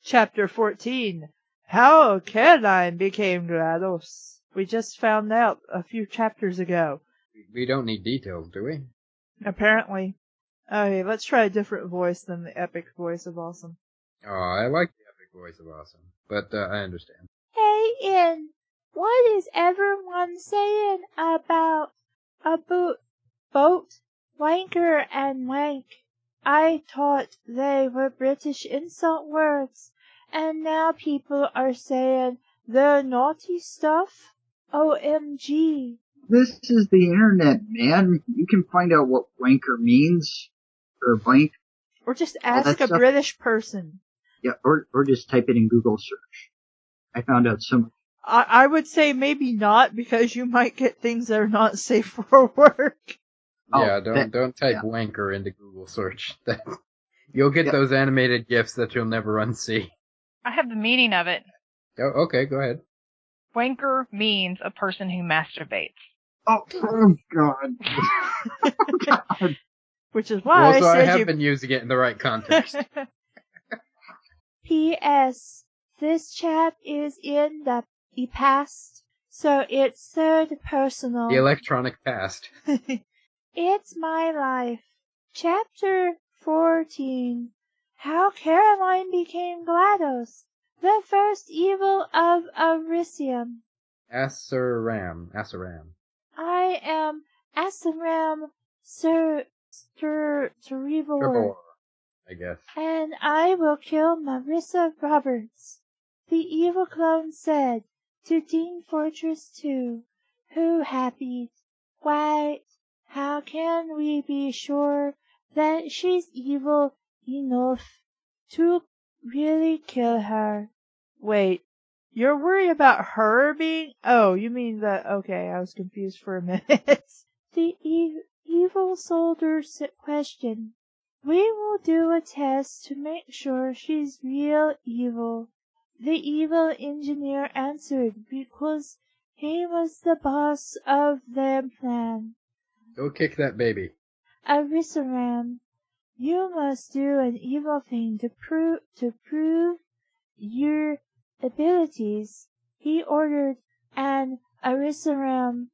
Chapter 14. How Caroline Became GLaDOS. We just found out a few chapters ago. We don't need details, do we? Apparently. Okay, let's try a different voice than the epic voice of Awesome. Oh, I like the epic voice of Awesome, but I understand. Hey, Ian, what is everyone saying about a boat, wanker and wank? I thought they were British insult words, and now people are saying the naughty stuff? OMG. This is the internet, man. You can find out what wanker means, or blank. Or just ask a British person. Yeah, or just type it in Google search. I found out some. I would say maybe not, because you might get things that are not safe for work. Yeah, don't type wanker into Google search. You'll get those animated GIFs that you'll never unsee. I have the meaning of it. Oh, okay, go ahead. Wanker means a person who masturbates. Oh God. Oh, God. Which is why I have been using it in the right context. P.S. This chat is in the past, so it's third personal. The electronic past. It's my life. Chapter 14. How Caroline Became GLaDOS. The first evil of Arisium. Asaram. I am Asaram Trevor, I guess. and I will kill Marissa Roberts. The evil clone said to Dean Fortress 2, who happy. Why, how can we be sure that she's evil enough to really kill her? Wait, you're worried about her being... Oh, you mean that... Okay, I was confused for a minute. The evil soldier questioned. We will do a test to make sure she's real evil. The evil engineer answered because he was the boss of their plan. Go kick that baby. Arisaram, you must do an evil thing to prove your abilities, he ordered, and Arisaram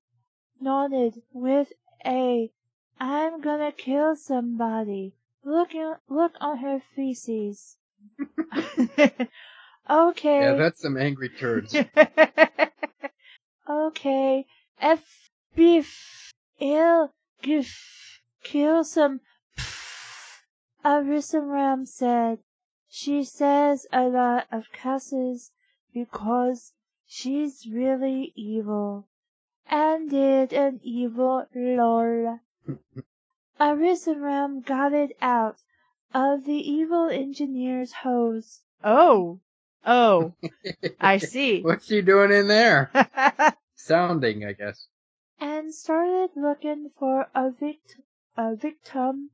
nodded with a I'm gonna kill somebody look on her feces. Okay. Yeah, that's some angry turds. Okay. Kill some. Arisaram said. She says a lot of cusses because she's really evil. And did an evil lol. Arisaram got it out of the evil engineer's hose. Oh, I see. What's she doing in there? Sounding, I guess. And started looking for a victim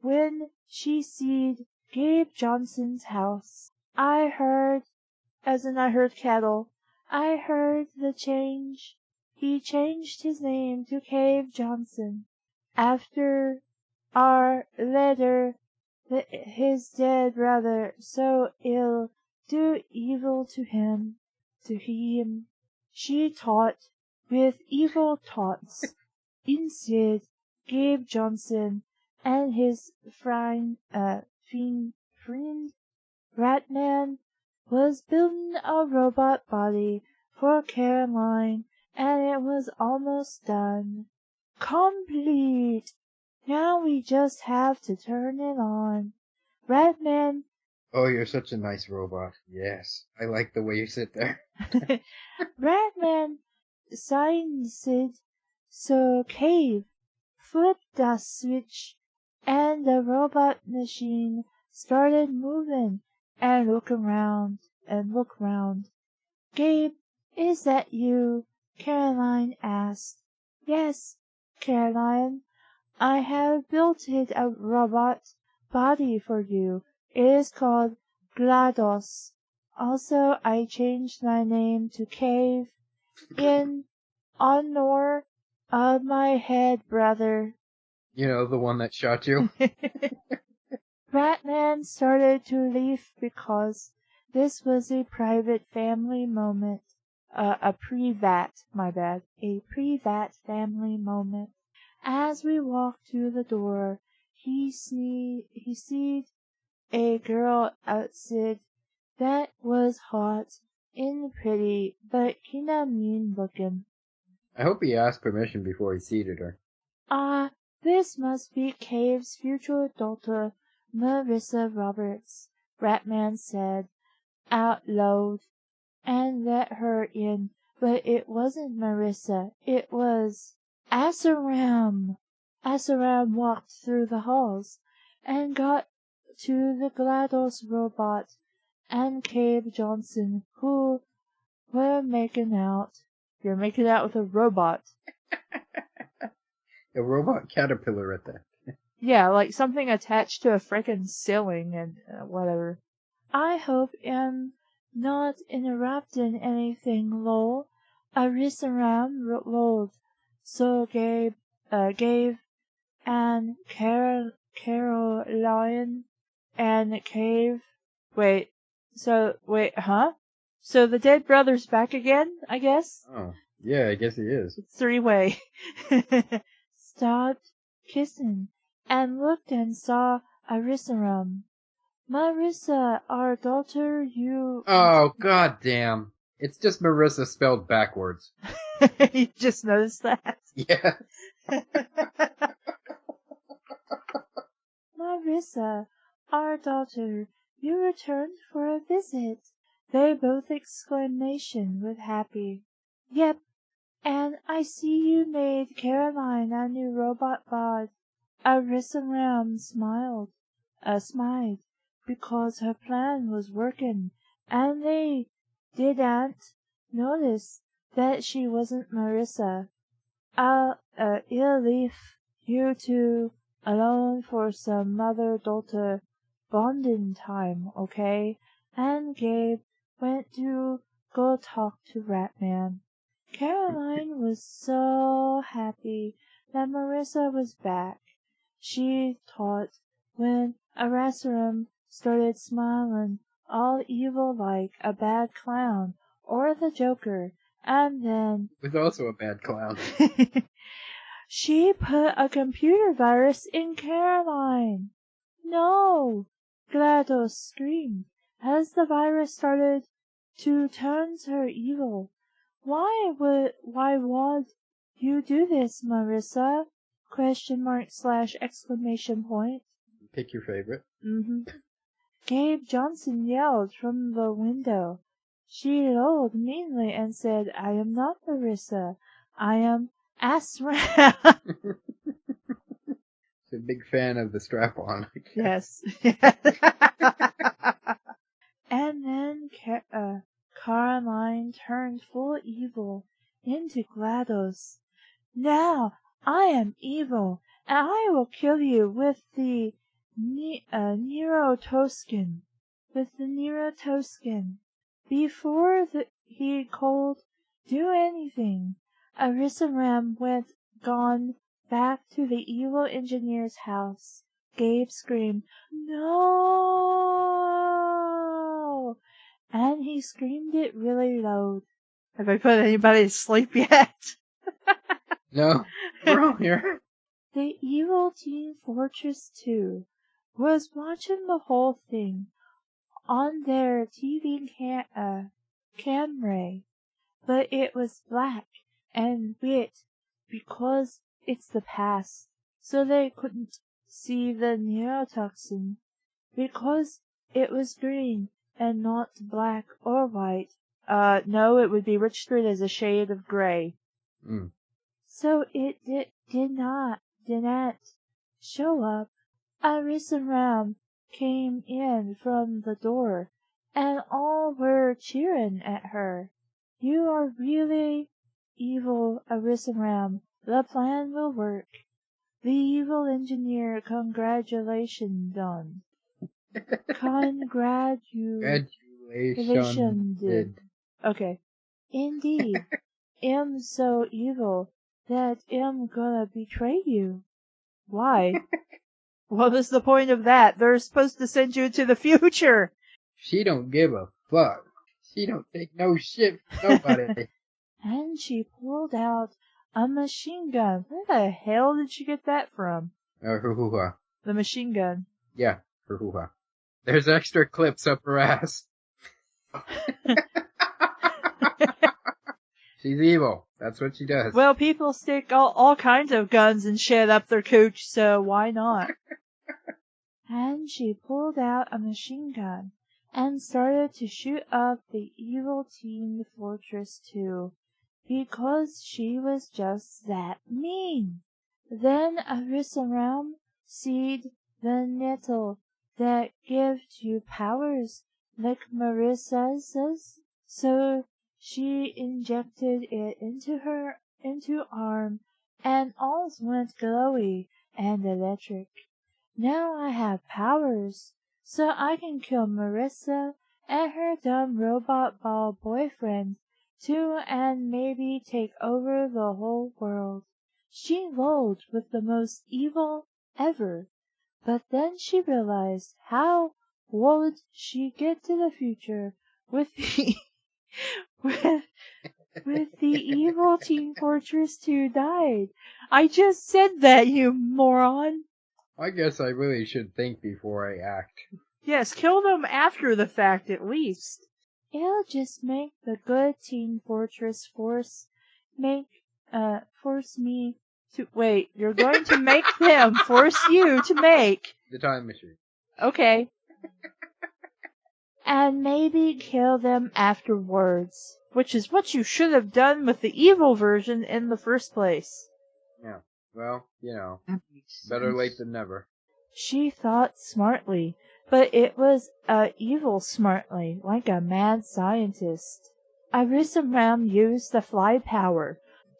when she seed Gabe Johnson's house. I heard cattle. I heard the change. He changed his name to Cave Johnson. After our letter, his dead brother so ill do evil to him. She taught with evil thoughts. Instead, Gabe Johnson and his friend Ratman was building a robot body for Caroline, and it was almost done. Complete! Now we just have to turn it on. Ratman. Oh, you're such a nice robot. Yes, I like the way you sit there. Ratman signed it, so Cave flipped the switch, and the robot machine started moving and look round. Gabe, is that you? Caroline asked. Yes, Caroline. I have built it a robot body for you. It is called GLaDOS. Also, I changed my name to Cave in honor of my head brother. You know, the one that shot you? Ratman started to leave because This was a private family moment. A privat family moment. As we walked to the door, he seed a girl outside that was hot and pretty, but kinda mean looking. I hope he asked permission before he seated her. Ah, this must be Cave's future daughter, Marissa Roberts, Ratman said out loud, and let her in, but it wasn't Marissa, it was Asaram. Asaram walked through the halls and got to the GLaDOS robot and Cave Johnson, who were making out. You're making out with a robot. A robot caterpillar at that. Yeah, like something attached to a frickin' ceiling and whatever. I hope I'm not interrupting anything, lol. Arisaram rolled. So Gabe and Caroline And Cave. Wait, huh? So the dead brother's back again, I guess? Oh, yeah, I guess he is. It's three-way. stopped kissing and looked and saw Arisaram. Marissa, our daughter, you... Oh, goddamn. It's just Marissa spelled backwards. You just noticed that? Yeah. Marissa, our daughter, you returned for a visit. They both exclamation with happy. Yep, and I see you made Caroline a new robot bod. Arisaram smiled, because her plan was working, and they didn't notice that she wasn't Marissa. I'll leave you two alone for some mother-daughter bonding time, okay? And Gabe went to go talk to Ratman. Caroline was so happy that Marissa was back. She thought when Arisaram started smiling all evil-like a bad clown or the Joker, and then... Was also a bad clown. She put a computer virus in Caroline. No! GLaDOS screamed as the virus started to turn her evil. Why would you do this, Marissa? ? Pick your favorite. Gabe Johnson yelled from the window. She lolled meanly and said, I am not Marissa. I am Asram. She's a big fan of the strap-on. Yes. And then Caroline turned full evil into GLaDOS. Now I am evil, and I will kill you with the Neurotoskin. Before he could do anything, Arisaram went gone back to the evil engineer's house. Gabe screamed, No! And he screamed it really loud. Have I put anybody to sleep yet? No, we're all here. The evil Team Fortress 2 was watching the whole thing on their TV camera, but it was black and white because it's the past, so they couldn't see the neurotoxin because it was green and not black or white. No, it would be registered as a shade of gray. So it didn't show up. Arisaram came in from the door, and all were cheering at her. You are really evil, Arisaram. The plan will work. The evil engineer, congratulations done. Congratulations did. Okay. Indeed, I'm so evil that I'm gonna betray you. Why? What was the point of that? They're supposed to send you to the future. She don't give a Fuck. She don't take no shit from nobody. And she pulled out a machine gun. Where the hell did she get that from? Hoo-hoo-ha. The machine gun. Yeah, hoo-hoo-ha. There's extra clips up her ass. She's evil. That's what she does. Well, people stick all kinds of guns and shit up their cooch, so why not? And she pulled out a machine gun and started to shoot up the evil Teen Fortress 2 because she was just that mean. Then Arisaram seed the nettle that gives you powers like Marissa's, so she injected it into arm, and all went glowy and electric. Now I have powers, so I can kill Marissa and her dumb robot ball boyfriend too, and maybe take over the whole world. She rolled with the most evil ever, but then she realized how would she get to the future with the with the evil Teen Fortress 2 died. I just said that, you moron. I guess I really should think before I act. Yes, kill them after the fact at least. It'll just make the good Teen Fortress force me To wait, you're going to make them force you to make. The time machine. Okay. and maybe kill them Afterwards. Which is what you should have done with the evil version in the first place. Yeah. Well, you know, That makes better sense. late than never. She thought smartly, but it was evil smartly, like a mad scientist. Arisaram used the fly power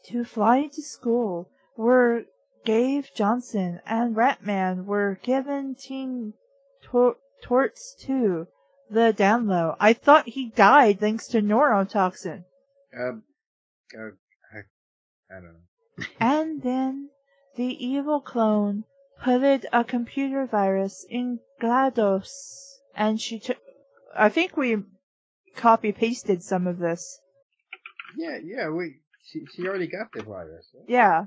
to fly to school, where Gabe Johnson and Ratman were given Teen Torts too. The download. I thought he died thanks to neurotoxin. I don't know. And then the evil clone put a computer virus in GLaDOS, and I think we copy-pasted some of this. Yeah, she already got the virus. Right? Yeah.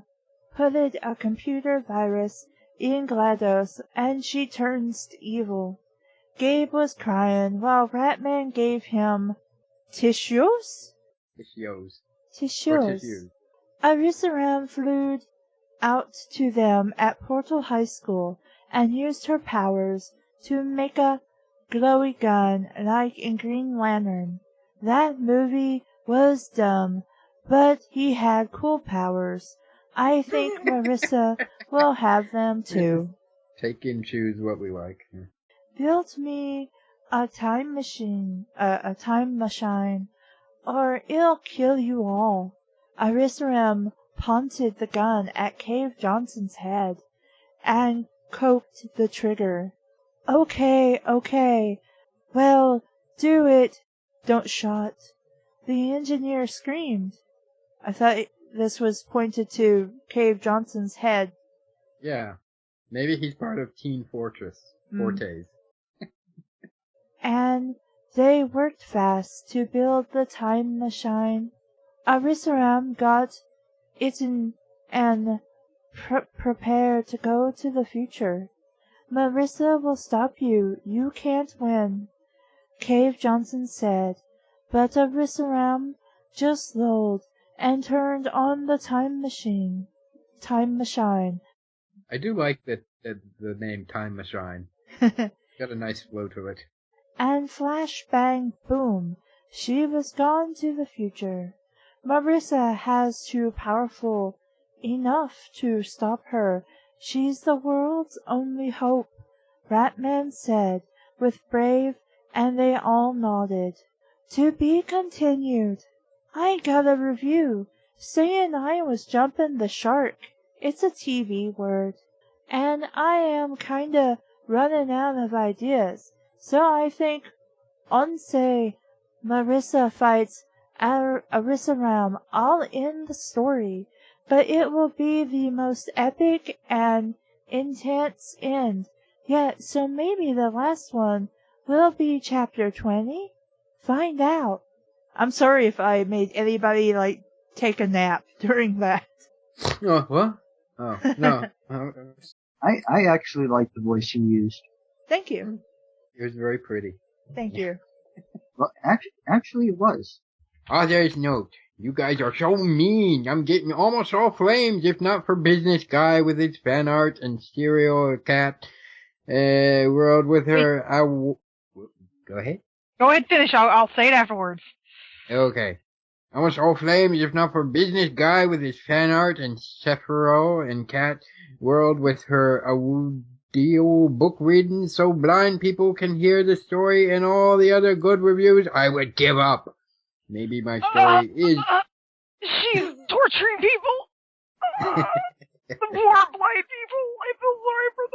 put a computer virus in GLaDOS, and she turns evil. Gabe was crying while Ratman gave him tissues? Tissues. Or Tissues. tissues. Arisaram flew out to them at Portal High School and used her powers to make a glowy gun like in Green Lantern. That movie was dumb, but he had cool powers. I think Marissa will have them too. Take and choose what we like. Build me a time machine, or it'll kill you all. Arisaram pointed the gun at Cave Johnson's head and cocked the trigger. Okay. Well, do it. Don't shot. The engineer screamed. I thought this was pointed to Cave Johnson's head. Yeah. Maybe he's part of Teen Fortress. Fortes. And they worked fast to build the time machine. Arisaram got it in and prepared to go to the future. Marissa will stop you. You can't win, Cave Johnson said. But Arisaram just lulled and turned on the time machine. I do like the name Time Machine. Got a nice flow to it. And flash bang boom, she was gone to the future. Marissa has too powerful enough to stop her. She's the world's only hope, Ratman said with brave, and they all nodded. To be continued. I got a review saying I was jumping the shark. It's a TV word. And I am kinda running out of ideas. So I think Once Marissa fights Arisaram all in the story, but it will be the most epic and intense end yet, so maybe the last one will be chapter 20? Find out. I'm sorry if I made anybody, take a nap during that. Oh, what? Oh, no. I actually like the voice you used. Thank you. It was very pretty. Thank you. Well, actually it was. Author's note. You guys are so mean. I'm getting almost all flames, if not for business guy with his fan art and stereo cat, world with her. Go ahead. Go ahead and finish. I'll say it afterwards. Okay. Almost all flames, if not for business guy with his fan art and Sephiroth and cat world with her audio book reading so blind people can hear the story and all the other good reviews. I would give up. Maybe my story is... She's torturing people. The poor blind people. I feel sorry for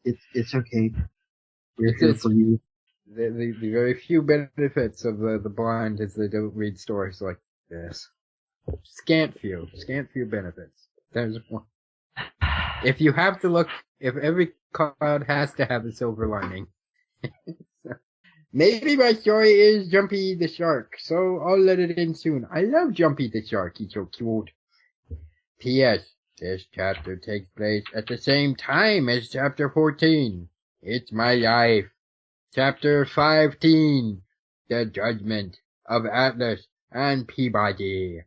them. It's okay. We're here for you. The very few benefits of the blind is they don't read stories like this. Scant few benefits. There's one. If you have to look, if every cloud has to have a silver lining. Maybe my story is Jumpy the Shark, so I'll let it in soon. I love Jumpy the Shark, he's so cute. P.S. This chapter takes place at the same time as chapter 14. It's my life. Chapter 15. The Judgment of Atlas and Peabody.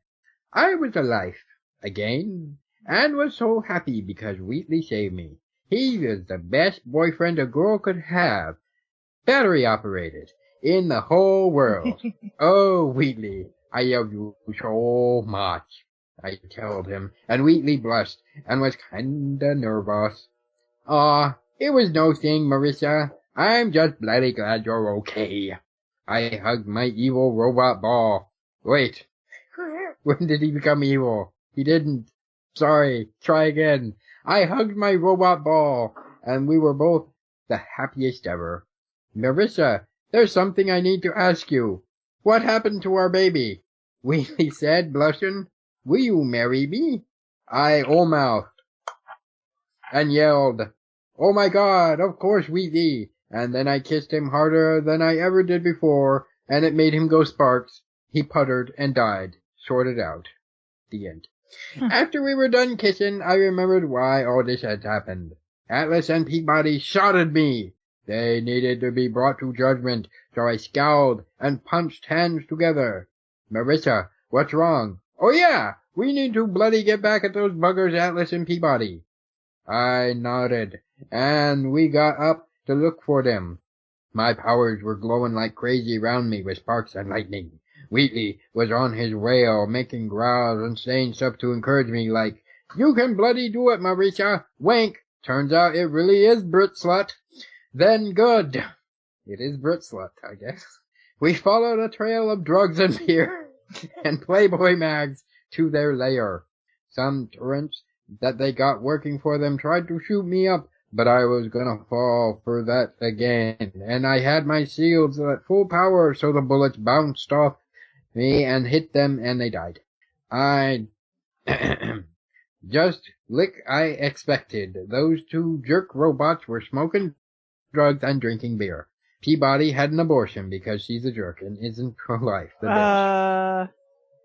I was alive again, and was so happy because Wheatley saved me. He was the best boyfriend a girl could have, battery operated, in the whole world. Oh, Wheatley, I love you so much, I told him, and Wheatley blushed and was kinda nervous. Aw, it was no thing, Marissa. I'm just bloody glad you're okay. I hugged my evil robot ball. Wait, when did he become evil? He didn't. Sorry, try again. I hugged my robot ball, and we were both the happiest ever. Marissa, there's something I need to ask you. What happened to our baby? Wheatley said, blushing. Will you marry me? I all-mouthed and yelled, Oh my God, of course, Wheatley. And then I kissed him harder than I ever did before, and it made him go sparks. He puttered and died. Sorted out. The end. After we were done kissing, I remembered why all this had happened. Atlas and Peabody shot at me. They needed to be brought to judgment, so I scowled and punched hands together. Marissa, what's wrong? Oh yeah, we need to bloody get back at those buggers, Atlas and Peabody. I nodded, and we got up to look for them. My powers were glowing like crazy round me with sparks and lightning. Wheatley was on his rail, making growls and saying stuff to encourage me like, You can bloody do it, Marissa. Wank. Turns out it really is Brit Slut. Then good. It is Brit Slut, I guess. We followed a trail of drugs and beer and Playboy mags to their lair. Some turrets that they got working for them tried to shoot me up, but I was gonna fall for that again, and I had my shields at full power, so the bullets bounced off me and hit them, and they died. I just like I expected. Those two jerk robots were smoking drugs and drinking beer. Peabody had an abortion because she's a jerk and isn't pro-life.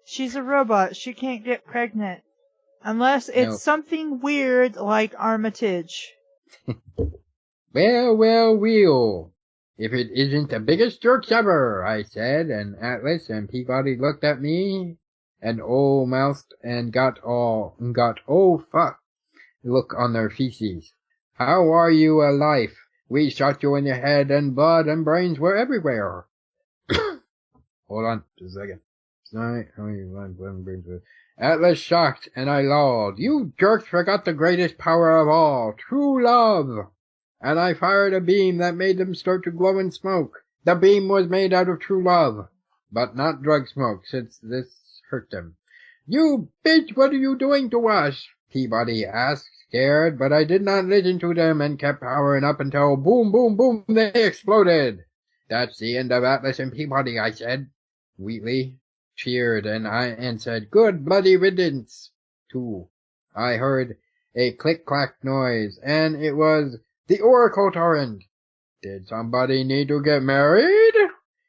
She's a robot. She can't get pregnant. Unless it's something weird like Armitage. Well. If it isn't the biggest jerks ever, I said, and Atlas and Peabody looked at me and mouthed and got oh fuck look on their feces. How are you alive? We shot you in the head and blood and brains were everywhere. Hold on just a second. Sorry, how many blood and brains were... Atlas shocked, and I lolled. You jerks forgot the greatest power of all, true love. And I fired a beam that made them start to glow in smoke. The beam was made out of true love, but not drug smoke, since this hurt them. You bitch, what are you doing to us? Peabody asked, scared, but I did not listen to them and kept powering up until boom, boom, boom, they exploded. That's the end of Atlas and Peabody, I said. Wheatley cheered and said, Good bloody riddance, too. I heard a click-clack noise, and it was the Oracle Torrent. Did somebody need to get married?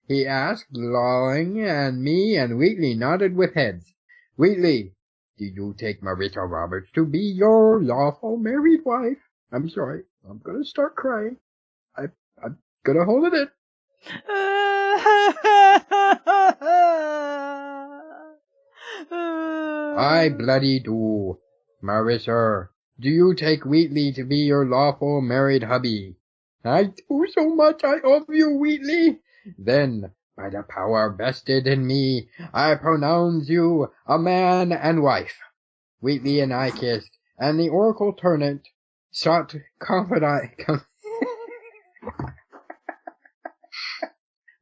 He asked, lolling, and me and Wheatley nodded with heads. Wheatley, do you take Marissa Roberts to be your lawful married wife? I'm sorry, I'm gonna start crying. I'm gonna hold it in. I bloody do. Marissa, do you take Wheatley to be your lawful married hubby? I do so much I love you, Wheatley. Then, by the power vested in me, I pronounce you a man and wife. Wheatley and I kissed, and the oracle turnant sought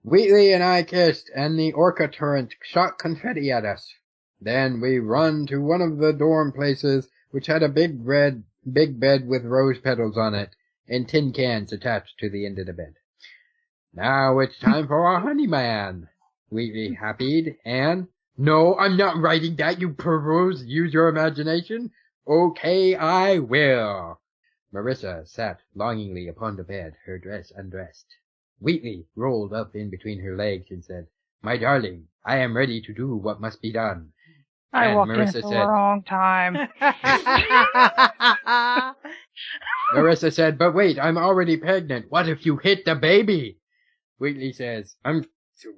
Wheatley and I kissed, and the orca turret shot confetti at us. Then we run to one of the dorm places, which had a big bed with rose petals on it, and tin cans attached to the end of the bed. Now it's time for our honeyman, Wheatley happied, and, no, I'm not writing that, you perverse, use your imagination. Okay, I will. Marissa sat longingly upon the bed, her dress undressed. Wheatley rolled up in between her legs and said, My darling, I am ready to do what must be done. I walked Marissa in at the wrong time. Marissa said, but wait, I'm already pregnant. What if you hit the baby? Wheatley says,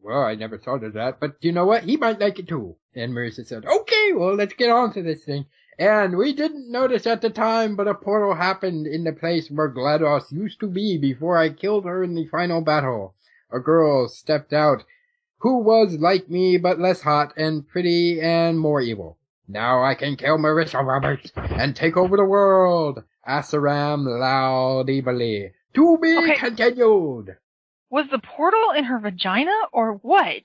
well, I never thought of that, but you know what? He might like it too. And Marissa said, okay, well, let's get on to this thing. And we didn't notice at the time, but a portal happened in the place where GLaDOS used to be before I killed her in the final battle. A girl stepped out who was like me but less hot and pretty and more evil. Now I can kill Marissa Roberts and take over the world. Asaram loudly. To be continued. Was the portal in her vagina or what?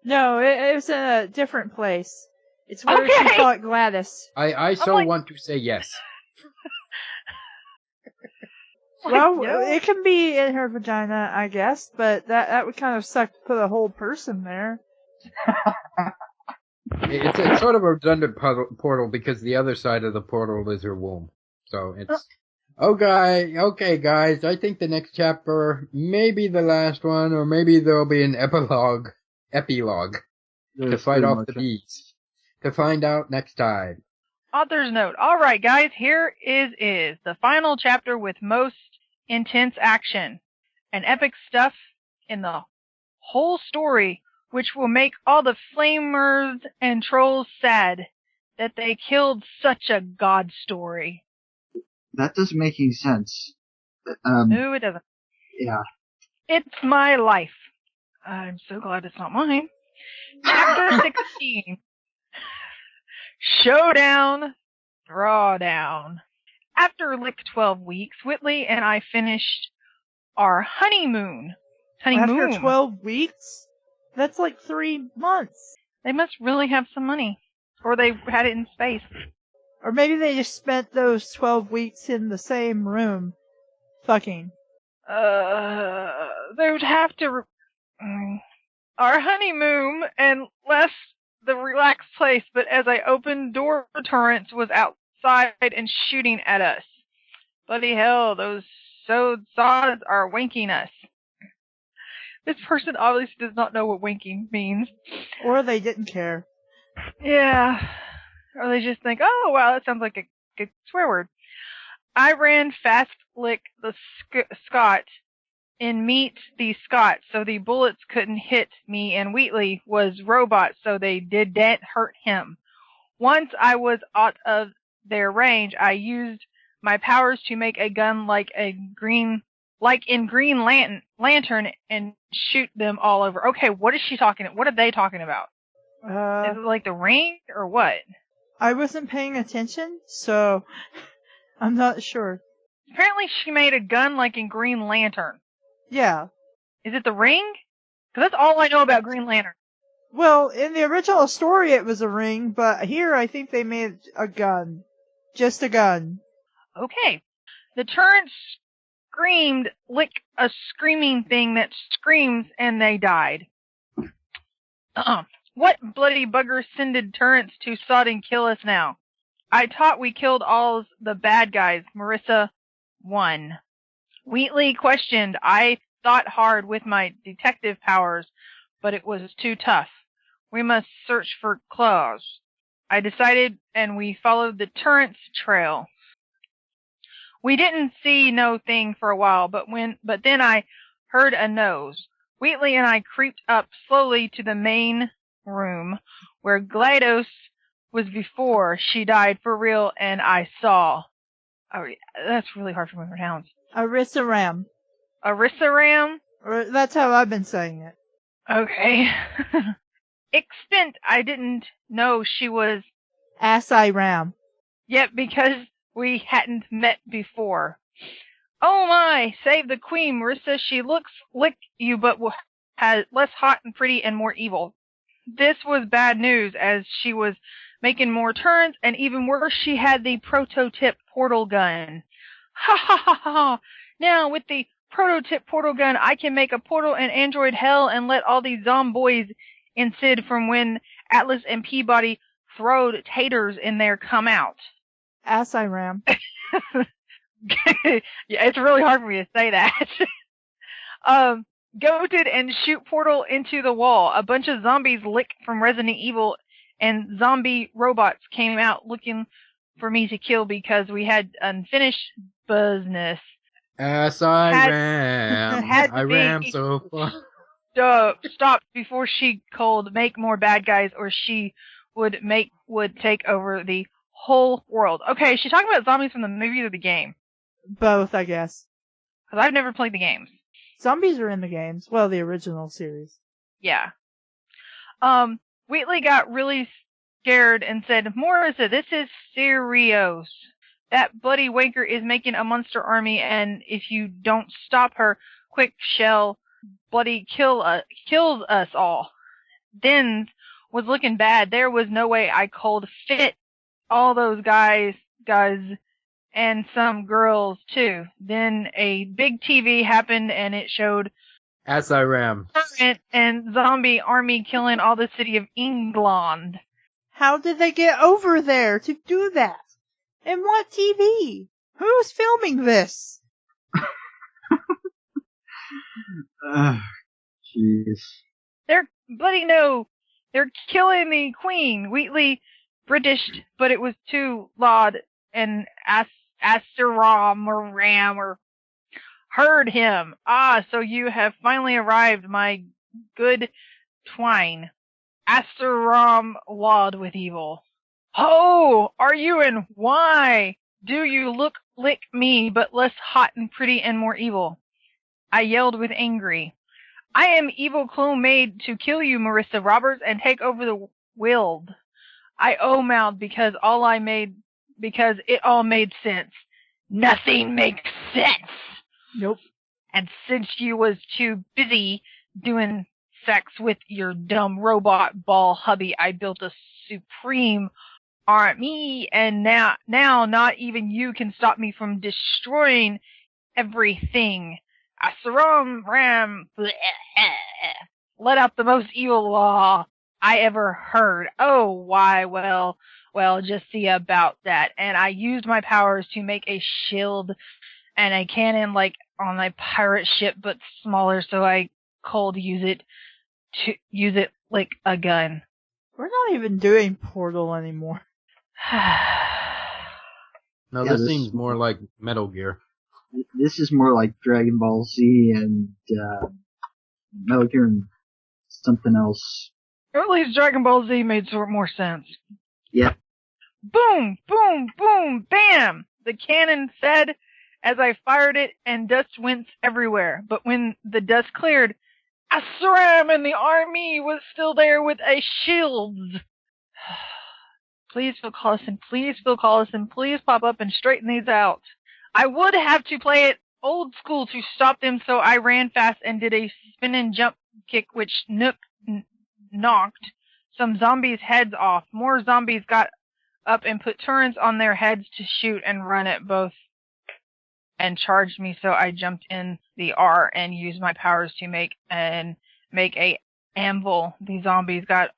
No, it was in a different place. It's where she fought Gladys. I want to say yes. Well, it can be in her vagina, I guess, but that would kind of suck to put a whole person there. It's sort of a redundant portal because the other side of the portal is her womb. So it's... Okay, guys, I think the next chapter may be the last one, or maybe there'll be an epilogue, to fight off the bees. To find out next time. Author's note. Alright, guys, here is the final chapter with most intense action and epic stuff in the whole story, which will make all the flamers and trolls sad that they killed such a god story. That doesn't make any sense. No, it doesn't. Yeah. It's my life. I'm so glad it's not mine. Chapter 16. Showdown, Drawdown. After 12 weeks, Whitley and I finished our honeymoon. After 12 weeks? That's like 3 months. They must really have some money. Or they had it in space. Or maybe they just spent those 12 weeks in the same room. Fucking. They would have to... Our honeymoon and less the relaxed place, but as I opened, door turrets was outside and shooting at us. Bloody hell, those sods are winking us. This person obviously does not know what winking means. Or they didn't care. Yeah. Or they just think, oh, wow, that sounds like a good swear word. I ran fast lick the Scot and meet the Scot, so the bullets couldn't hit me, and Wheatley was robot, so they didn't hurt him. Once I was out of their range, I used my powers to make a gun like in Green Lantern and shoot them all over. Okay, what is she talking about? What are they talking about? Is it like the Ring or what? I wasn't paying attention, so I'm not sure. Apparently she made a gun like in Green Lantern. Yeah. Is it the Ring? Because that's all I know about Green Lantern. Well, in the original story it was a ring, but here I think they made a gun. Just a gun. Okay. The turret screamed, lick a screaming thing that screams, and they died. What bloody bugger sended turrets to sod and kill us now? I thought we killed all the bad guys. Marissa won. Wheatley questioned. I thought hard with my detective powers, but it was too tough. We must search for claws. I decided, and we followed the Torrance trail. We didn't see no thing for a while, but then I heard a nose. Wheatley and I creeped up slowly to the main room where GLaDOS was before she died for real, and I saw. Oh, that's really hard for me to pronounce. Arissaram. Arissaram? That's how I've been saying it. Okay. Extent, I didn't know she was. Assiram. Yet because we hadn't met before. Oh my, save the queen, Marissa. She looks like you, but has less hot and pretty and more evil. This was bad news, as she was making more turns, and even worse, she had the prototype portal gun. Ha ha ha ha! Now, with the prototype portal gun, I can make a portal in Android hell and let all these zomboys in Sid from when Atlas and Peabody throwed taters in there come out. Assiram. Yeah, it's really hard for me to say that. Goated and shoot portal into the wall. A bunch of zombies licked from Resident Evil, and zombie robots came out looking for me to kill because we had unfinished business. As I ran so far. Stopped before she could make more bad guys, or she would take over the whole world. Okay, is she talking about zombies from the movie or the game? Both, I guess. Because I've never played the games. Zombies are in the games. Well, the original series. Yeah. Wheatley got really scared and said, Marissa, this is serious. That bloody wanker is making a monster army, and if you don't stop her, quick shell bloody kills us all. Dens was looking bad. There was no way I could fit all those guys, and some girls too. Then a big TV happened, and it showed Assiram and zombie army killing all the city of England. How did they get over there to do that? And what TV? Who's filming this? Jeez. They're killing the Queen. Wheatley British, but it was too loud, and Asteram or Ram or heard him. Ah, so you have finally arrived, my good twine. Asteram walled with evil. Oh, are you, and why do you look like me, but less hot and pretty and more evil? I yelled with angry. I am evil clone made to kill you, Marissa Roberts, and take over the world. I mouthed because it all made sense. Nothing makes sense. Nope. And since you was too busy doing sex with your dumb robot ball hubby, I built a supreme army, and now not even you can stop me from destroying everything. Asaram Ram let out the most evil law I ever heard. Oh, why? Well, just see about that. And I used my powers to make a shield and a cannon like on a pirate ship, but smaller, so I could use it like a gun. We're not even doing Portal anymore. No, Yeah, this seems more like Metal Gear. This is more like Dragon Ball Z and Metal Gear and something else. Or at least Dragon Ball Z made more sense. Yep. Boom, boom, boom, bam! The cannon said as I fired it, and dust went everywhere. But when the dust cleared, Asram and the army was still there with a shield. Please, Phil Collison, please pop up and straighten these out. I would have to play it old school to stop them, so I ran fast and did a spinning jump kick, which knocked some zombies' heads off. More zombies got up and put turrets on their heads to shoot and run at both and charged me, so I jumped in the R and used my powers to make a anvil. The zombies got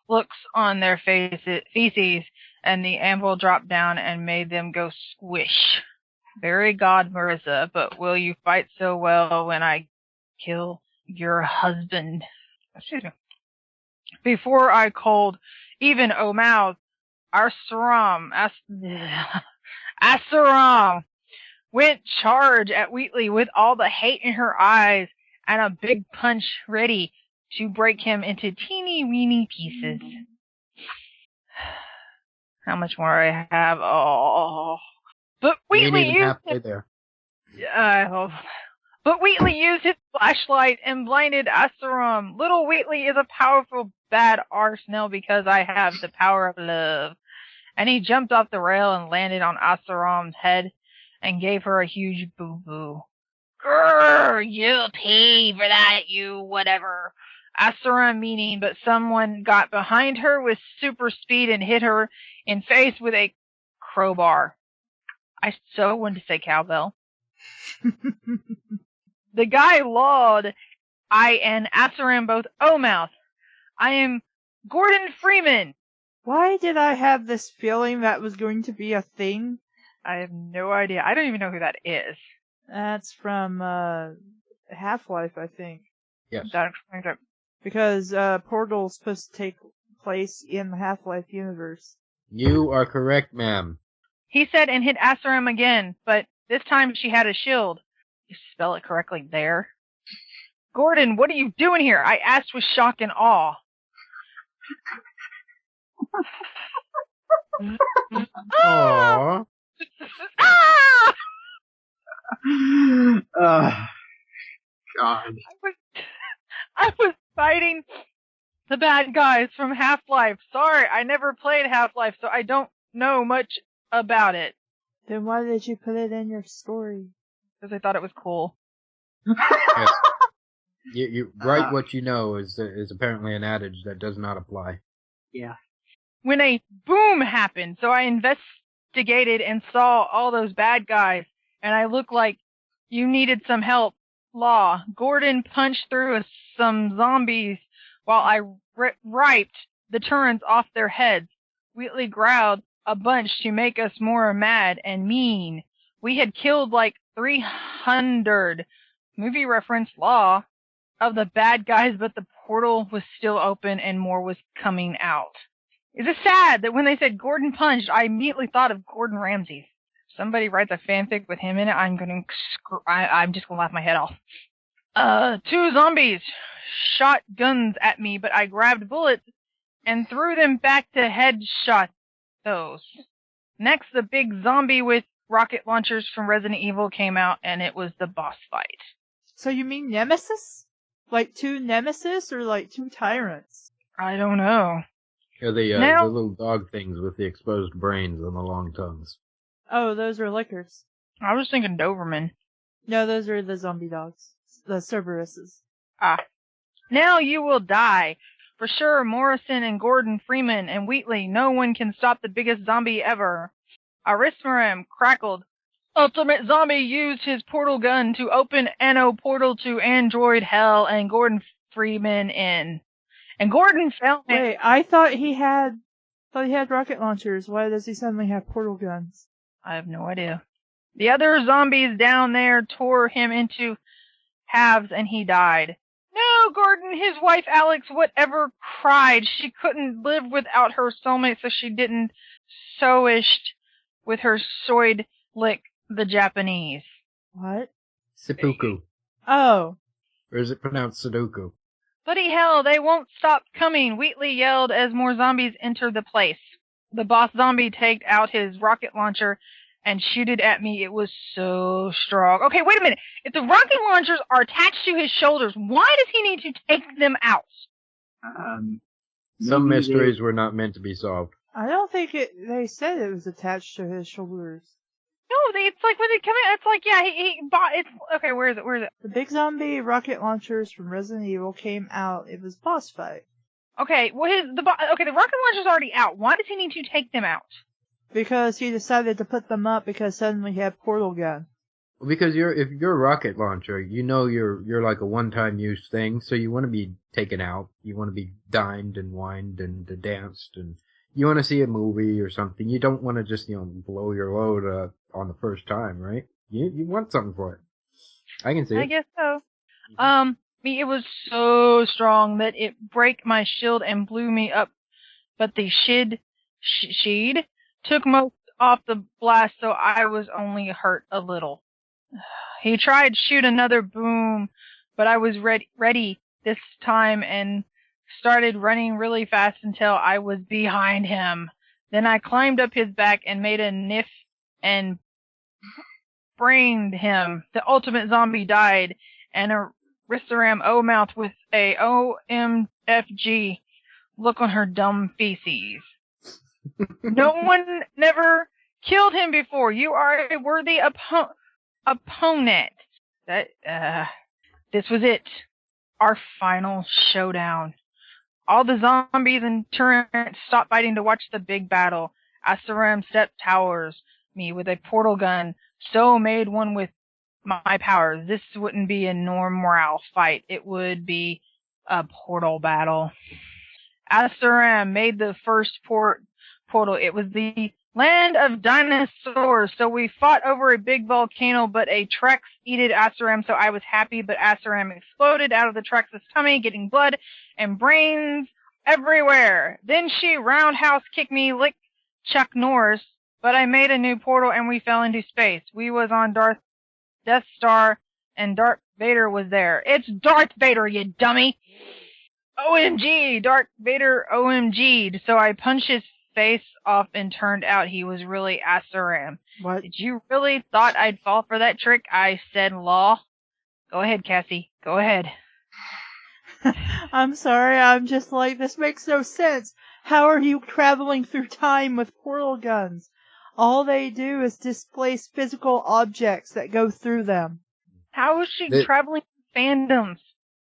looks on their feces, and the anvil dropped down and made them go squish. Very God, Marissa, but will you fight so well when I kill your husband? Excuse me. Before I called even O'Mouth, Asaram went charge at Wheatley with all the hate in her eyes and a big punch ready to break him into teeny weeny pieces. How much more I have? Oh. But Wheatley But Wheatley used his flashlight and blinded Asaram. Little Wheatley is a powerful bad arse now because I have the power of love. And he jumped off the rail and landed on Asaram's head and gave her a huge boo-boo. Grrr, you'll pay for that, you whatever. Asaram meaning, but someone got behind her with super speed and hit her in face with a crowbar. I so wanted to say cowbell. The guy lawed I and Asaram both O-mouth. I am Gordon Freeman. Why did I have this feeling that was going to be a thing? I have no idea. I don't even know who that is. That's from Half-Life, I think. Yes. That explains it. Because Portal's supposed to take place in the Half-Life universe. You are correct, ma'am. He said and hit Asaram again, but this time she had a shield. You spell it correctly there. Gordon, what are you doing here? I asked with shock and awe. Aww. God. I was fighting the bad guys from Half-Life. Sorry, I never played Half-Life, so I don't know much about it. Then why did you put it in your story? Because I thought it was cool. Yes. You write what you know is apparently an adage that does not apply. Yeah. When a boom happened, so I investigated and saw all those bad guys, and I looked like you needed some help. Law. Gordon punched through some zombies while I ripped the turrets off their heads. Wheatley growled a bunch to make us more mad and mean. We had killed like 300, movie reference Law, of the bad guys, but the portal was still open and more was coming out. Is it sad that when they said Gordon punched, I immediately thought of Gordon Ramsay? Somebody writes a fanfic with him in it, I'm just gonna laugh my head off. 2 zombies shot guns at me, but I grabbed bullets and threw them back to headshot those. Next, the big zombie with rocket launchers from Resident Evil came out, and it was the boss fight. So you mean Nemesis? Like 2 Nemesis or like 2 tyrants? I don't know. Yeah, the Now- little dog things with the exposed brains and the long tongues. Oh, those are lickers. I was thinking Doberman. No, those are the zombie dogs. The Cerberuses. Now you will die. For sure, Morrison and Gordon Freeman and Wheatley, no one can stop the biggest zombie ever. Arismaram crackled. Ultimate Zombie used his portal gun to open Anno portal to Android Hell and Gordon Freeman in. And Gordon fell in. Wait, I thought he had rocket launchers. Why does he suddenly have portal guns? I have no idea. The other zombies down there tore him into halves and he died. No, Gordon, his wife Alex, whatever, cried. She couldn't live without her soulmate, so she didn't soished with her soid lick the Japanese. What? Seppuku. Oh. Or is it pronounced Sudoku? Bloody hell, they won't stop coming, Wheatley yelled as more zombies entered the place. The boss zombie taked out his rocket launcher and shooted at me. It was so strong. Okay, wait a minute. If the rocket launchers are attached to his shoulders, why does he need to take them out? Some mysteries were not meant to be solved. I don't think they said it was attached to his shoulders. No, it's like when they come in, it's like, yeah, he bought, it's, okay, where is it? The big zombie rocket launchers from Resident Evil came out. It was boss fight. Okay, well the rocket launcher's already out. Why does he need to take them out? Because he decided to put them up because suddenly he had portal gun. Well, because if you're a rocket launcher, you know you're like a one-time use thing, so you want to be taken out. You want to be dined and wined and danced, and you want to see a movie or something. You don't want to just, blow your load on the first time, right? You want something for it. I can see it. I guess so. It was so strong that it break my shield and blew me up, but the sheed took most off the blast, so I was only hurt a little. He tried to shoot another boom, but I was ready this time and started running really fast until I was behind him. Then I climbed up his back and made a niff and brained him. The ultimate zombie died, and Rissaram O-mouth with a OMFG look on her dumb feces. No one never killed him before. You are a worthy opponent. This was it. Our final showdown. All the zombies and turrets stopped fighting to watch the big battle. Asaram step towers me with a portal gun, so made one with my powers. This wouldn't be a normal fight. It would be a portal battle. Asaram made the first portal. It was the land of dinosaurs, so we fought over a big volcano, but a Trex eated Asaram, so I was happy, but Asaram exploded out of the Trex's tummy, getting blood and brains everywhere. Then she roundhouse kicked me like Chuck Norris, but I made a new portal and we fell into space. We was on Death Star, and Darth Vader was there. It's Darth Vader, you dummy! OMG! Darth Vader OMG'd, so I punched his face off and turned out he was really Asaram. What? Did you really thought I'd fall for that trick? I said law. Go ahead, Kassie. Go ahead. I'm sorry, I'm just like, this makes no sense. How are you traveling through time with portal guns? All they do is displace physical objects that go through them. How is she traveling through fandoms?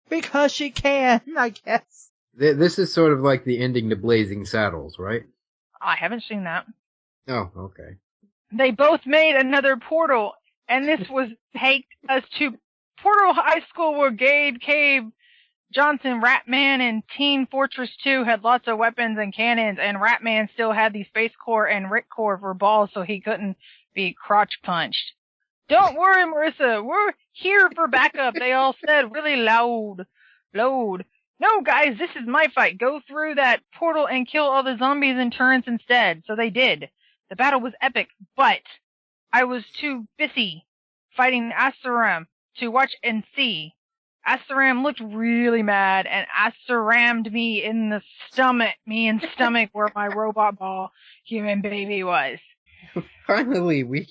Because she can, I guess. This is sort of like the ending to Blazing Saddles, right? I haven't seen that. Oh, okay. They both made another portal, and this was take us to Portal High School where Gabe Cave Johnson, Ratman, and Teen Fortress 2 had lots of weapons and cannons, and Ratman still had the Space Core and Rick Core for balls so he couldn't be crotch punched. Don't worry, Marissa, we're here for backup, they all said really loud. No, guys, this is my fight. Go through that portal and kill all the zombies and turrets instead. So they did. The battle was epic, but I was too busy fighting Asaram to watch and see. Asaram looked really mad and Asarammed me in the stomach where my robot ball human baby was. Finally,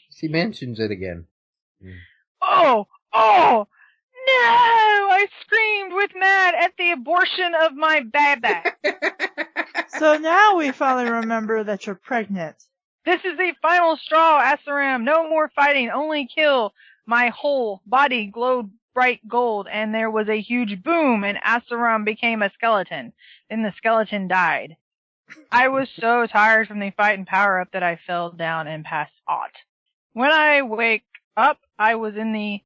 she mentions it again. Oh, no! I screamed with mad at the abortion of my baby. So now we finally remember that you're pregnant. This is the final straw, Asaram. No more fighting, only kill. My whole body glowed bright gold, and there was a huge boom, and Asaram became a skeleton. Then the skeleton died. I was so tired from the fight and power-up that I fell down and passed out. When I wake up, I was in the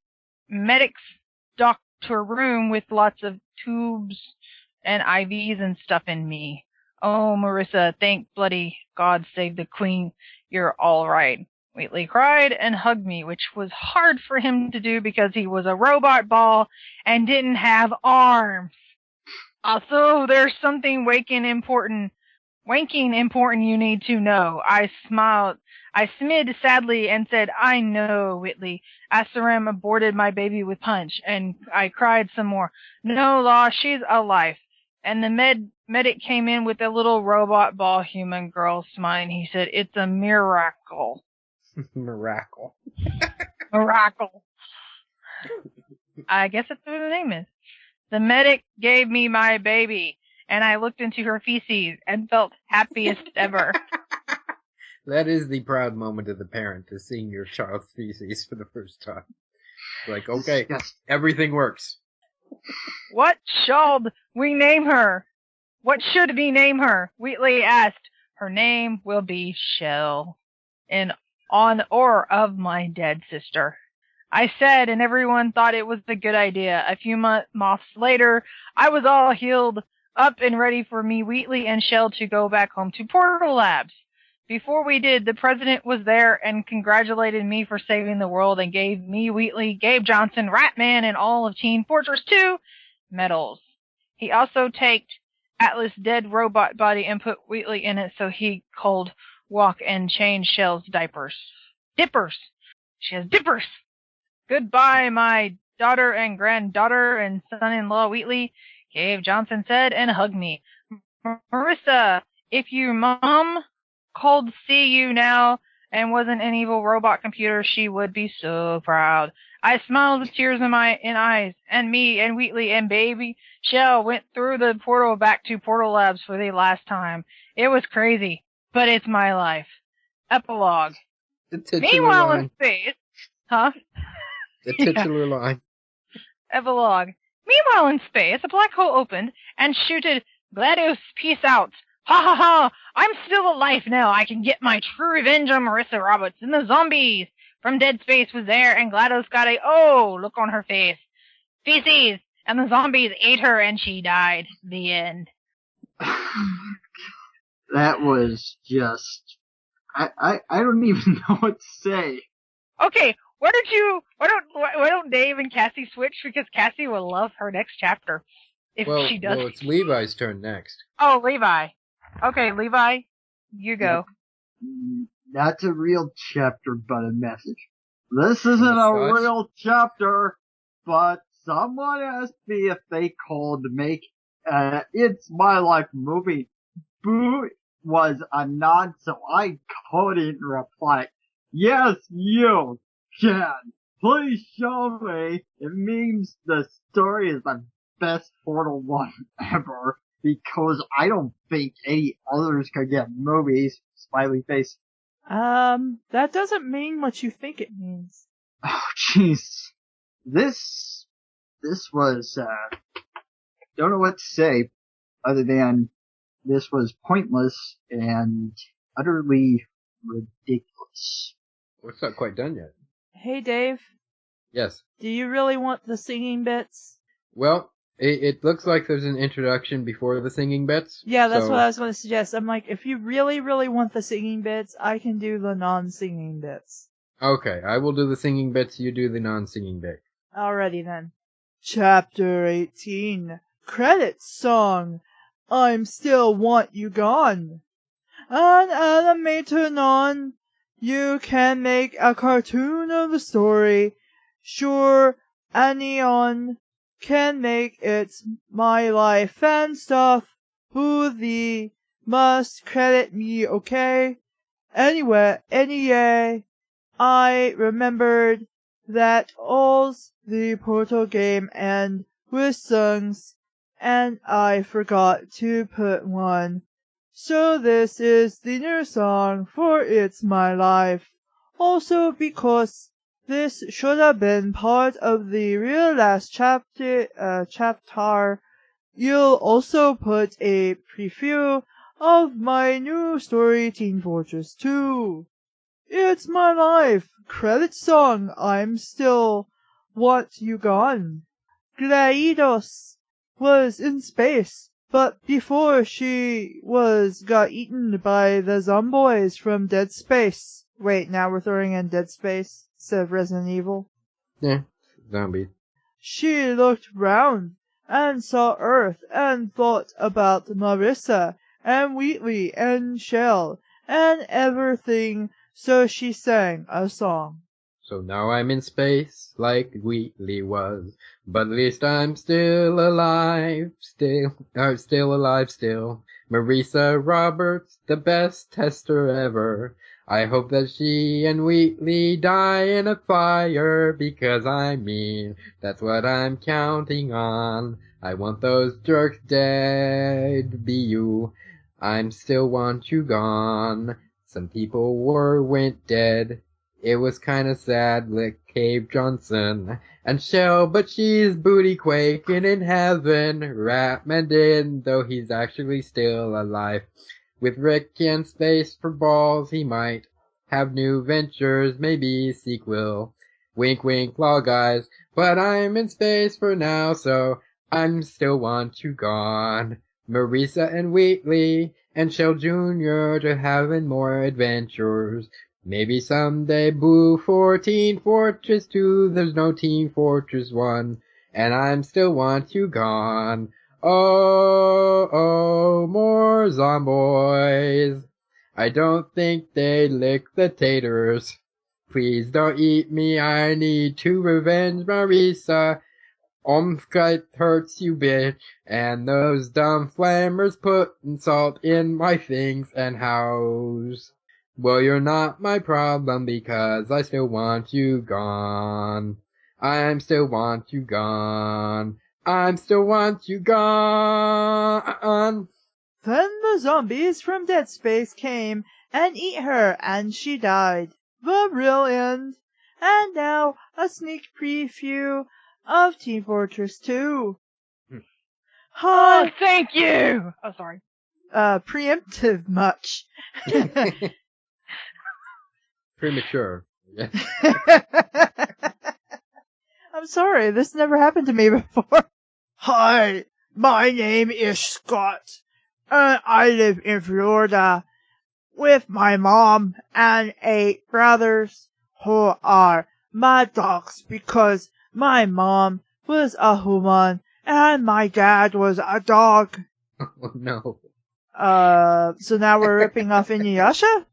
medic's doctor room with lots of tubes and IVs and stuff in me. Oh, Marissa, thank bloody God save the Queen. You're all right. Wheatley cried and hugged me, which was hard for him to do because he was a robot ball and didn't have arms. Also, there's something wanking important you need to know. I smid sadly and said, I know, Whitley. Asaram aborted my baby with punch, and I cried some more. No, Law, she's alive. And the medic came in with a little robot ball human girl smile, and he said, it's a miracle. Miracle. I guess that's what the name is. The medic gave me my baby, and I looked into her feces and felt happiest ever. That is the proud moment of the parent, is seeing your child's feces for the first time. Like, okay, everything works. What shall we name her? What should we name her? Wheatley asked. Her name will be Shell, in honor of my dead sister. I said, and everyone thought it was a good idea. A few months later, I was all healed up and ready for me, Wheatley, and Shell to go back home to Portal Labs. Before we did, the president was there and congratulated me for saving the world and gave me, Wheatley, Gabe Johnson, Ratman, and all of Team Fortress 2 medals. He also taked Atlas' dead robot body and put Wheatley in it so he could walk and change Shell's diapers. Dippers! She has dippers! Goodbye, my daughter and granddaughter and son-in-law Wheatley, Gabe Johnson said and hugged me. Marissa, if your mom could see you now and wasn't an evil robot computer, she would be so proud. I smiled with tears in eyes, and me and Wheatley and baby Shell went through the portal back to Portal Labs for the last time. It was crazy, but it's my life. Epilogue. The titular Meanwhile line. in space, huh? The titular line. Epilogue. Meanwhile in space, a black hole opened and shooted GLaDOS, peace out. Ha ha ha! I'm still alive now. I can get my true revenge on Marissa Roberts and the zombies. From Dead Space was there, and GLaDOS got a look on her face. Feces! And the zombies ate her, and she died. The end. That was just... I don't even know what to say. Okay, why don't Dave and Kassie switch, because Kassie will love her next chapter if she does. Well, it's Levi's turn next. Oh, Levi. Okay, Levi, you go. Not a real chapter, but a message. This isn't a real chapter, but someone asked me if they could make It's My Life movie. Boo was a nod, so I couldn't reply. Yes, you can. Please show me. It means the story is the best Portal 1 ever, because I don't think any others could get movies. Smiley face. That doesn't mean what you think it means. Oh, jeez. This was, don't know what to say, other than this was pointless and utterly ridiculous. Well, it's not quite done yet. Hey, Dave. Yes. Do you really want the singing bits? Well, it looks like there's an introduction before the singing bits. Yeah, that's what I was going to suggest. I'm like, if you really, really want the singing bits, I can do the non-singing bits. Okay, I will do the singing bits, you do the non-singing bit. Alrighty then. Chapter 18. Credits song. I'm Still Want You Gone. An animator non. You can make a cartoon of the story. Sure, Anion can make It's My Life and stuff. Who the must credit me, okay? Anyway, I remembered that all's the Portal game and with songs, and I forgot to put one. So this is the new song for It's My Life. Also because this should have been part of the real last chapter, you'll also put a preview of my new story, Team Fortress 2. It's My Life, credit song, I'm Still Want You Gone. GLaDOS was in space, but before she got eaten by the zomboids from Dead Space. Wait, now we're throwing in Dead Space instead of Resident Evil. Yeah, zombie. She looked round and saw Earth and thought about Marissa and Wheatley and Shell and everything, so she sang a song. So now I'm in space, like Wheatley was, but at least I'm still alive, still alive. Marissa Roberts, the best tester ever. I hope that she and Wheatley die in a fire, because I mean, that's what I'm counting on. I want those jerks dead, be you. I'm still want you gone. Some people went dead. It was kinda sad, like Gabe Johnson and Shell, but she's booty quaking in heaven. Ratman did, though he's actually still alive. With Rick in space for balls, he might have new ventures, maybe sequel. Wink wink, lol guys, but I'm in space for now, so I'm still want you gone. Marissa and Wheatley, and Shell Jr. to having more adventures. Maybe someday Boo for Team Fortress 2, there's no Team Fortress 1, and I'm still want you gone. Oh, oh, more zomboys. I don't think they lick the taters. Please don't eat me, I need to revenge Marissa. Omskite hurts you bitch, and those dumb flammers putting salt in my things and house. Well, you're not my problem because I still want you gone. I'm still want you gone. I'm still want you gone. Then the zombies from Dead Space came and eat her, and she died. The real end. And now a sneak preview of Team Fortress 2. Oh, Hi. thank you! Oh, sorry. Preemptive much. Premature. Yeah. I'm sorry, this never happened to me before. Hi, my name is Scott, and I live in Florida with my mom and 8 brothers who are my dogs because my mom was a human and my dad was a dog. Oh no. So now we're ripping off Inuyasha?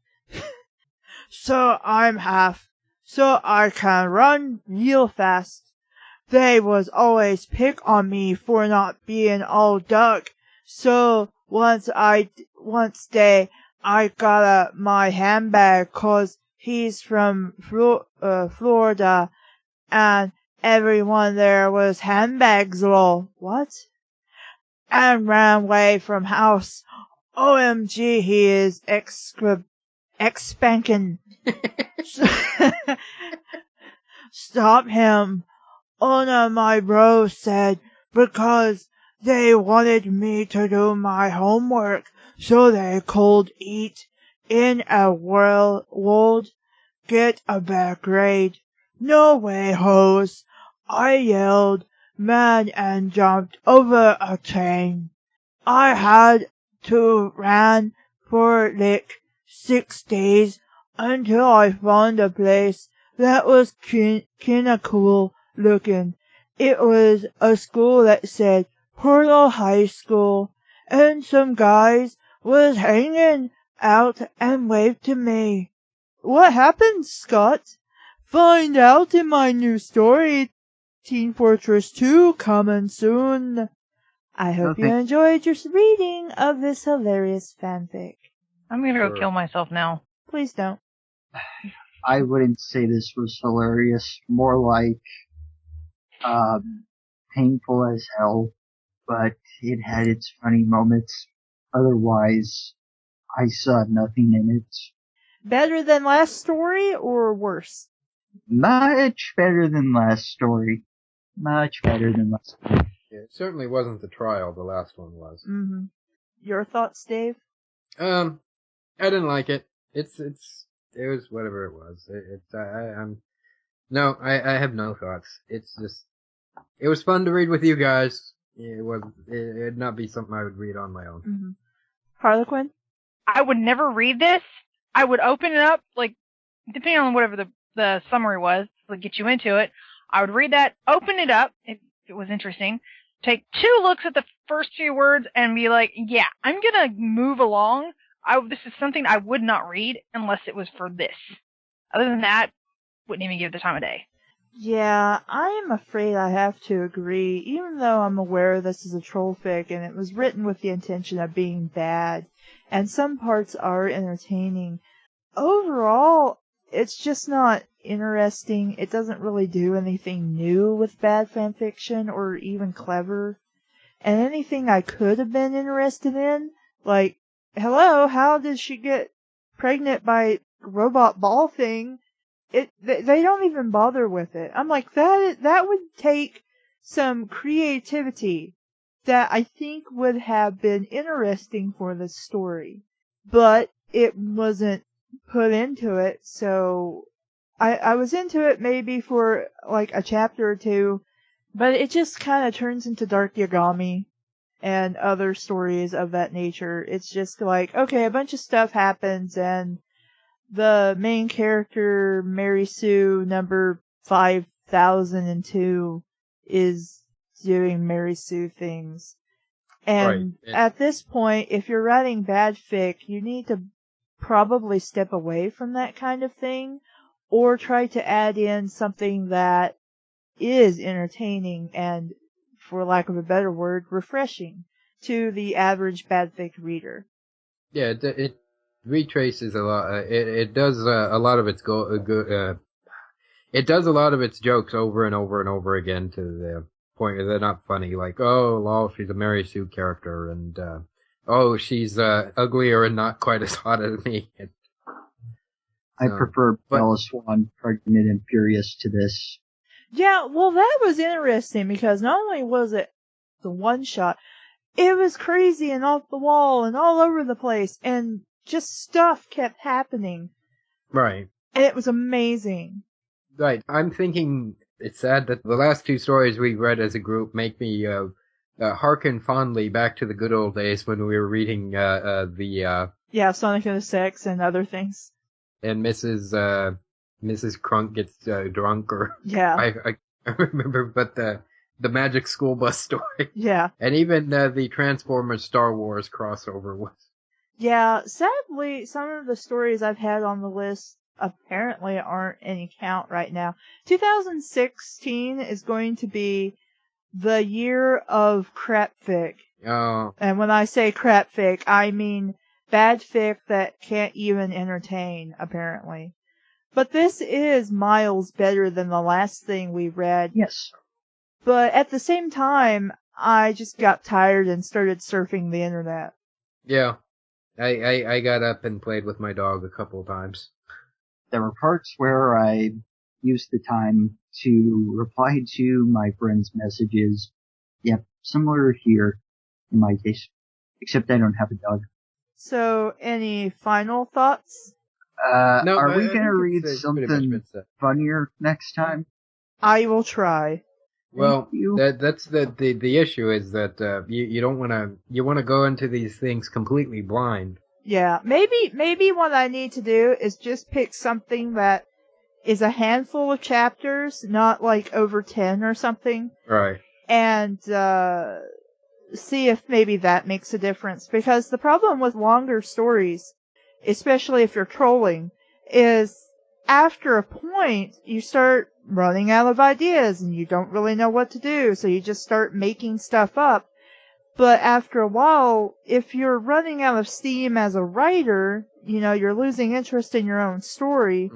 So I'm half, so I can run real fast. They was always pick on me for not being all dog. So once day I got my handbag 'cause he's from Florida and everyone there was handbags lol. What? And ran away from house. OMG, he is ex-spanking. Stop him. One of my bros said because they wanted me to do my homework so they could eat in a world get a bad grade. No way, hoes. I yelled, mad, and jumped over a train. I had to run for like 6 days until I found a place that was kinda cool looking. It was a school that said Portal High School, and some guys was hanging out and waved to me. What happened, Scott? Find out in my new story, Teen Fortress 2, coming soon. I hope you enjoyed your reading of this hilarious fanfic. I'm gonna go kill myself now. Please don't. I wouldn't say this was hilarious. More like painful as hell, but it had its funny moments. Otherwise, I saw nothing in it. Better than last story or worse? Much better than last story. Much better than last story. Yeah, it certainly wasn't the trial, the last one was. Mm-hmm. Your thoughts, Dave? I didn't like it. It was whatever it was. I have no thoughts. It's just, it was fun to read with you guys. It'd not be something I would read on my own. Mm-hmm. Harlequin? I would never read this. I would open it up, like, depending on whatever the summary was, to get you into it. I would read that, open it up, if it was interesting, take 2 looks at the first few words and be like, yeah, I'm gonna move along. This is something I would not read unless it was for this. Other than that, wouldn't even give it the time of day. Yeah, I am afraid I have to agree, even though I'm aware this is a troll fic and it was written with the intention of being bad, and some parts are entertaining. Overall, it's just not interesting. It doesn't really do anything new with bad fanfiction or even clever. And anything I could have been interested in, like, hello, how did she get pregnant by robot ball thing? They don't even bother with it. I'm like, that would take some creativity that I think would have been interesting for this story. But it wasn't put into it, so I was into it maybe for like a chapter or 2, but it just kind of turns into Dark Yagami. and other stories of that nature. It's just like, okay, a bunch of stuff happens and the main character, Mary Sue, number 5002, is doing Mary Sue things. And at this point, if you're writing bad fic, you need to probably step away from that kind of thing, or try to add in something that is entertaining and, for lack of a better word, refreshing to the average bad fic reader. Yeah, it retraces a lot. It does a lot of its it does a lot of its jokes over and over and over again to the point where they're not funny. Like, oh, lol, she's a Mary Sue character, and oh, she's uglier and not quite as hot as me. I prefer Bella Swan, Pregnant and Furious to this. Yeah, well, that was interesting because not only was it the one shot, it was crazy and off the wall and all over the place, and just stuff kept happening. Right. And it was amazing. Right. I'm thinking it's sad that the last two stories we read as a group make me hearken fondly back to the good old days when we were reading Yeah, Sonic and the Sex and other things. And Mrs. Crunk gets drunk, or yeah, I remember, but the Magic School Bus story. Yeah, and even the Transformers Star Wars crossover was. Yeah, sadly, some of the stories I've had on the list apparently aren't any count right now. 2016 is going to be the year of crap fic. Oh. And when I say crap fic, I mean bad fic that can't even entertain, apparently. But this is miles better than the last thing we read. Yes. But at the same time, I just got tired and started surfing the internet. Yeah. I got up and played with my dog a couple of times. There were parts where I used the time to reply to my friends' messages. Yep, similar here in my case. Except I don't have a dog. So, any final thoughts? No, are we going to read something funnier next time? I will try. Well, that's the issue is that you don't want to, you want to go into these things completely blind. Yeah, maybe what I need to do is just pick something that is a handful of chapters, not like over 10 or something. Right. And see if maybe that makes a difference. Because the problem with longer stories, especially if you're trolling, is after a point, you start running out of ideas and you don't really know what to do, so you just start making stuff up. But after a while, if you're running out of steam as a writer, you know, you're losing interest in your own story,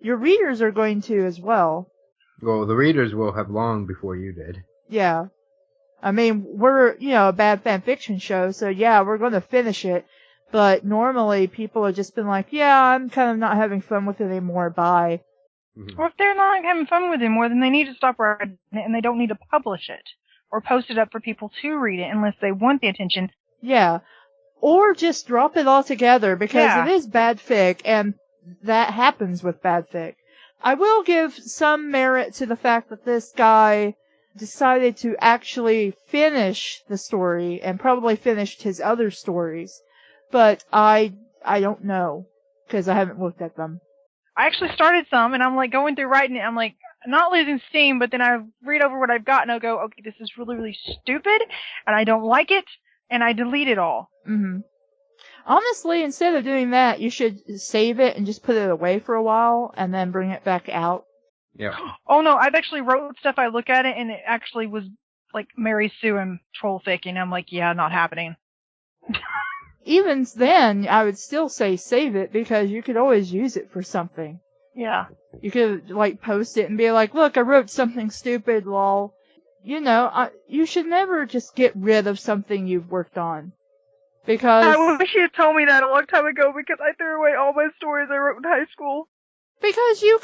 your readers are going to as well. Well, the readers will have long before you did. Yeah. I mean, we're, you know, a bad fan fiction show, so yeah, we're going to finish it. But normally people have just been like, yeah, I'm kind of not having fun with it anymore, bye. Well, if they're not having fun with it more, then they need to stop writing it, and they don't need to publish it or post it up for people to read it unless they want the attention. Yeah. Or just drop it altogether, because it is bad fic, and that happens with bad fic. I will give some merit to the fact that this guy decided to actually finish the story, and probably finished his other stories. But I don't know, because I haven't looked at them. I actually started some, and I'm like going through writing it. I'm like not losing steam, but then I read over what I've got, and I'll go, okay, this is really, really stupid, and I don't like it, and I delete it all. Honestly, instead of doing that, you should save it and just put it away for a while, and then bring it back out. Yeah. Oh no, I've actually wrote stuff. I look at it, and it actually was like Mary Sue and troll fic, and I'm like, yeah, not happening. Even then, I would still say save it, because you could always use it for something. Yeah. You could, like, post it and be like, look, I wrote something stupid, lol. You know, you should never just get rid of something you've worked on. Because... I wish you had told me that a long time ago, because I threw away all my stories I wrote in high school. Because you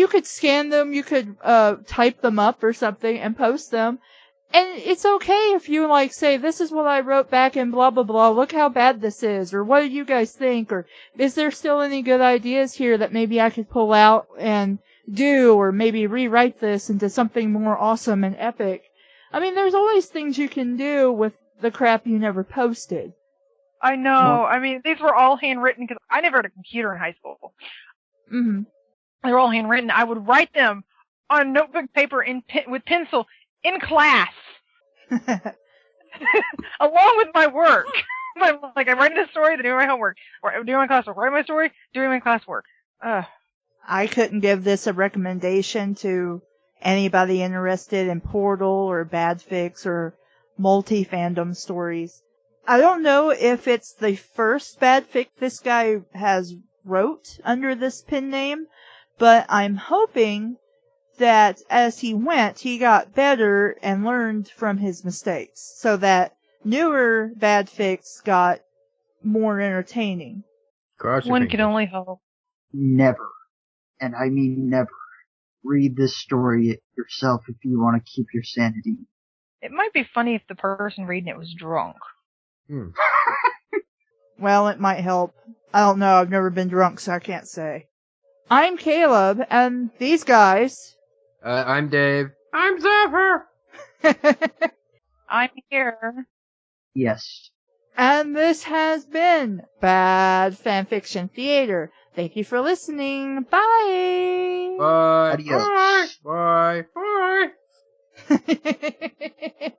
could scan them, you could type them up or something and post them. And it's okay if you, like, say, this is what I wrote back in blah, blah, blah, look how bad this is, or what do you guys think, or is there still any good ideas here that maybe I could pull out and do, or maybe rewrite this into something more awesome and epic. I mean, there's always things you can do with the crap you never posted. I know. I mean, these were all handwritten because I never had a computer in high school. Mm-hmm. They were all handwritten. I would write them on notebook paper with pencil in class, along with my work. Like, I'm writing a story, then doing my homework, or doing my classwork, writing my story, doing my classwork. I couldn't give this a recommendation to anybody interested in Portal or Bad Fix or multi-fandom stories. I don't know if it's the first Bad Fic this guy has wrote under this pen name, but I'm hoping that as he went, he got better and learned from his mistakes, so that newer Bad Fics got more entertaining. One can only hope. Never, and I mean never, read this story yourself if you want to keep your sanity. It might be funny if the person reading it was drunk. Well, it might help. I don't know, I've never been drunk, so I can't say. I'm Caleb, and these guys... I'm Dave. I'm Zephyr. I'm here. Yes. And this has been Bad Fanfiction Theater. Thank you for listening. Bye! Bye. Adios. Bye. Bye. Bye.